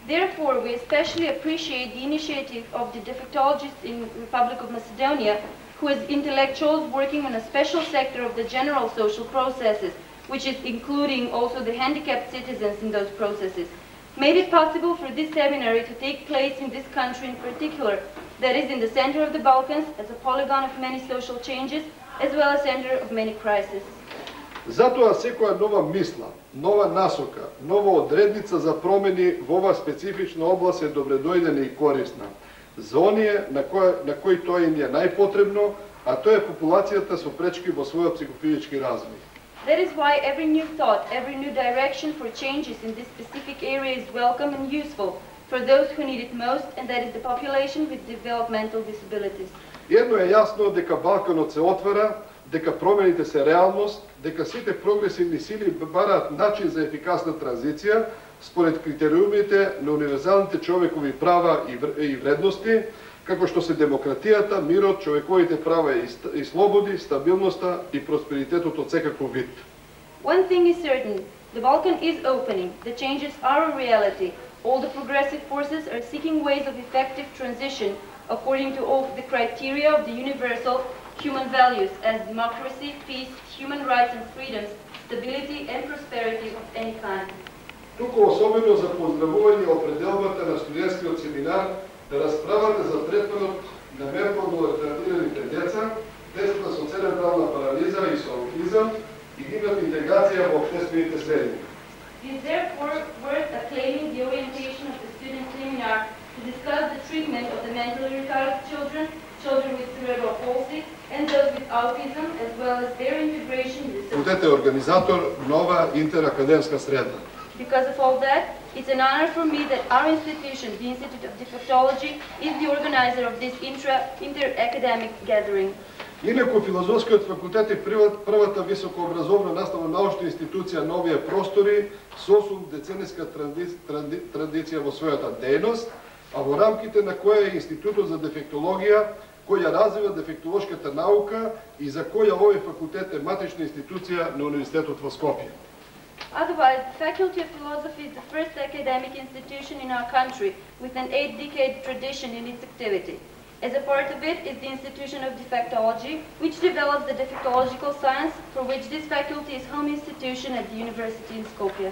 Therefore, we especially appreciate the initiative of the defectologists in the Republic of Macedonia, who as intellectuals working on a special sector of the general social processes, which is including also the handicapped citizens in those processes, made it possible for this seminary to take place in this country in particular, that is in the center of the Balkans, as a polygon of many social changes, as well as center of many crises. Затоа секоја нова мисла, нова насока, нова одредница за промени во ова специфична област е добредојдена и корисна за оние на кои тоа им е најпотребно, а тоа е популацијата со пречки во својот психофизички развој. That is why every new thought, every new direction for changes in this specific area is welcome and useful for those who need it most, and that is the population with developmental disabilities. Едно е јасно дека Балканот се отвара, дека промените се реалност, дека сите прогресивни сили бараат начин за ефикасна транзиција според критериумите на универзалните човекови права и вредности, како што се демократијата, мирот, човековите права и слободи, стабилноста и просперитетот од секаков вид. One thing is certain, the Balkan is opening, the changes are a reality. All the progressive forces are seeking ways of effective transition according to all the criteria of the universal human values as democracy, peace, human rights and freedoms, stability and prosperity of any kind. Туку особено за поздравување определбата на студентскиот семинар да расправате за третманот на мерковно ретардираните деца, децата со церебрална парализа и со аутизам и нивната интеграција во општествените среди. It is therefore worth acclaiming the orientation of the student seminar to discuss the treatment of the mentally retarded children, children with cerebral palsy, and those with autism, as well as their integration in the social. Факултет е организатор нова интеракадемска среда. Because of all that, it's an honor for me that our institution, the Institute of Defectology, is the organizer of this inter-academic gathering. Инаку Филозофскиот факултет е првата високообразовна наставно-научна институција на овие простори со 8-децениска традиција во својата дејност, а во рамките на која е Институтот за дефектологија, која развива дефектолошката наука и за која овој факултет е матична институција на Универзитетот во Скопје. Otherwise, the Faculty of Philosophy is the first academic institution in our country with an 8-decade tradition in its activity. As a part of it is the Institution of Defectology, which develops the defectological science, for which this faculty is home institution at the University in Skopje.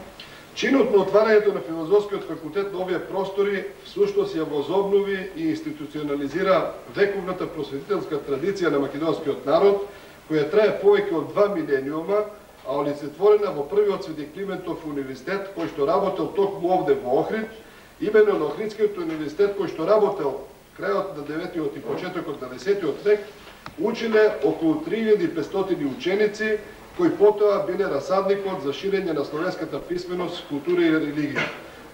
Чинот на отварањето на Филозофскиот факултет на овие простори всушност ја возобнови и институционализира вековната просветителска традиција на македонскиот народ, која трае повеќе од 2 милениума, а олицетворена во првиот Свети Климентов универзитет, кој што работел токму овде во Охрид, имено на Охридскиот универзитет кој што работел крајот на 9-тиот и почетокот на 10-тиот век, училе околу 3500 ученици, кои потоа биле расадникот за ширење на словенската писменост, култура и религија.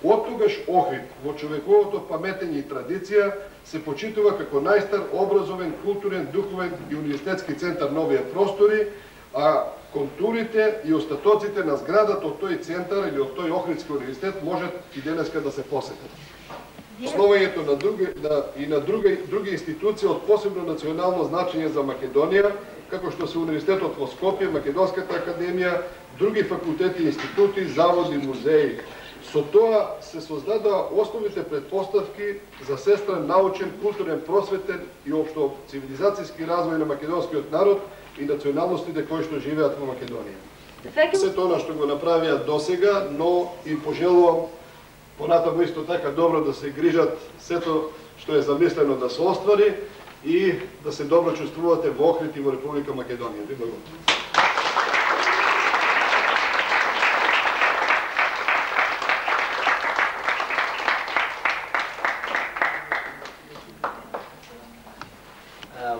Од тогаш Охрид во човековото паметење и традиција се почитува како најстар образовен, културен, духовен и универзитетски центар на овие простори, а контурите и остатоците на зградата од тој центар или од тој Охридски универзитет можат и денеска да се посетат. Основањето на други институции од посебно национално значење за Македонија, како што се Универзитетот во Скопје, Македонската академија, други факултети, институти, заводи, музеи. Со тоа се создадоа основните предпоставки за сестран научен, културен, просветен и општо цивилизацијски развој на македонскиот народ и националностите кои што живеат во Македонија. Се тоа што го направија досега, но им пожелувам понатаму исто така добро да се грижат сето што е замислено да се оствари и да се добро чувствувате во Охрид и во Република Македонија. Ви благодарам.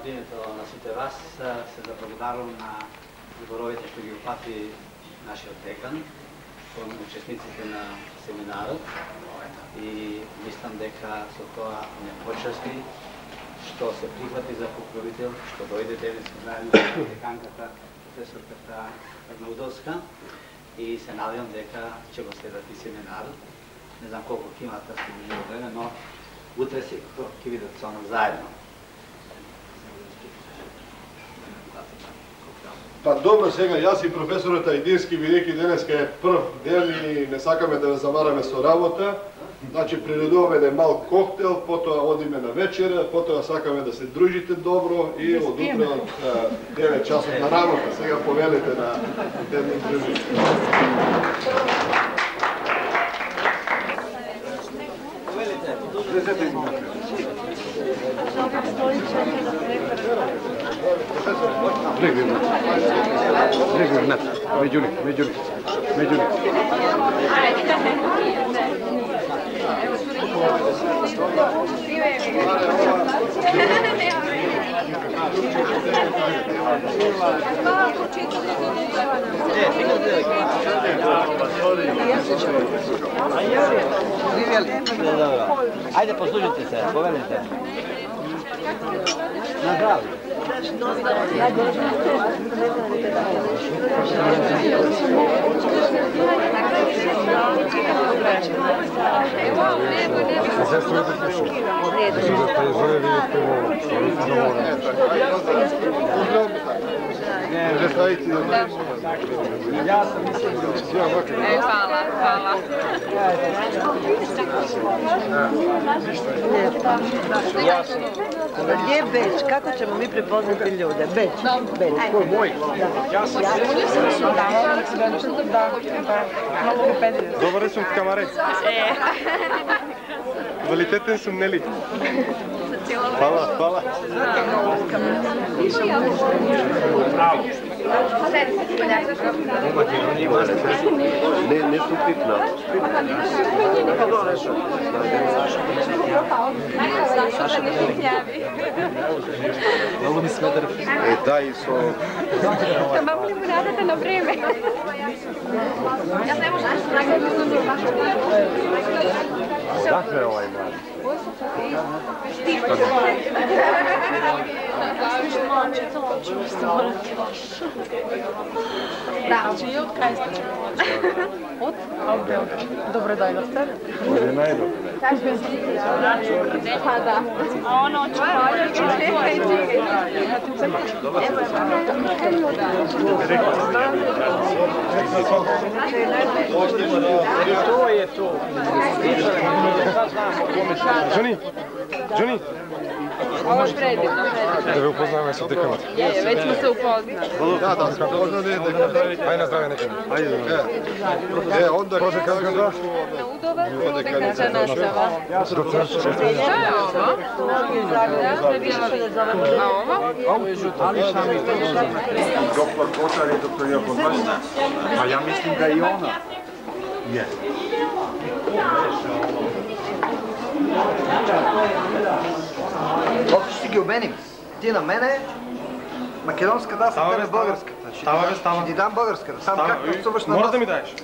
Од името на сите вас се заблагодарувам на зборовите што ги упати нашиот декан, кон учесниците на семинарот, и мислам дека со тоа не почасти што се прихвати за покровител, што дојде денес заедно со деканката, професорката Арнаудовска, и се надевам дека ќе го следат и семинарот. Не знам колку ќе имат расположено време, но утре секако ќе видат со нас заедно. Па добро, сега јас и професорот Ајдински, бидејќи денеска е прв ден и не сакаме да ве замараме со работа, Значи, приредуваме мал коктел, потоа одиме на вечера, потоа сакаме да се дружите добро и од утре од 9 часот на работа. Сега повелите на едни дружите. Ajde, poslužite se, povedite. Na zdravlje. Hvala. Gdje je Beč? Kako ćemo mi prepoznati ljude? Beč. Beč. Moj. Ja sam Добре съм в камаре. Квалитетен съм, нели? Hvala. Не су питна. Много ми сметър. Да, и со... Mam limonadata na vreme. Ja ne možem. Dakle ovaj mladi. Od kaj ste? Od Beograda. Dobro dojdete. Ovdje najdobne. Pa da. A ono To je to. Johnny! Ovo je predivno. Da ve upoznamo sa dekanat. Već smo se upoznali. Da, smo upoznali. Ajde na zdravlje nekada. Ajde. Onda kažem da... Na Udova, dekanaca nastava. Šta je ovo? A ovo? Ali sami doktor Kočar je doktor Jovan Vlašta. A ja mislim da i ona. Je. Още ще ги обменим. Ти на мене, македонска да, са тебе българска. Става. Ще ти дам българската. Сам как гласуваш на Мора нас? да ми даеш.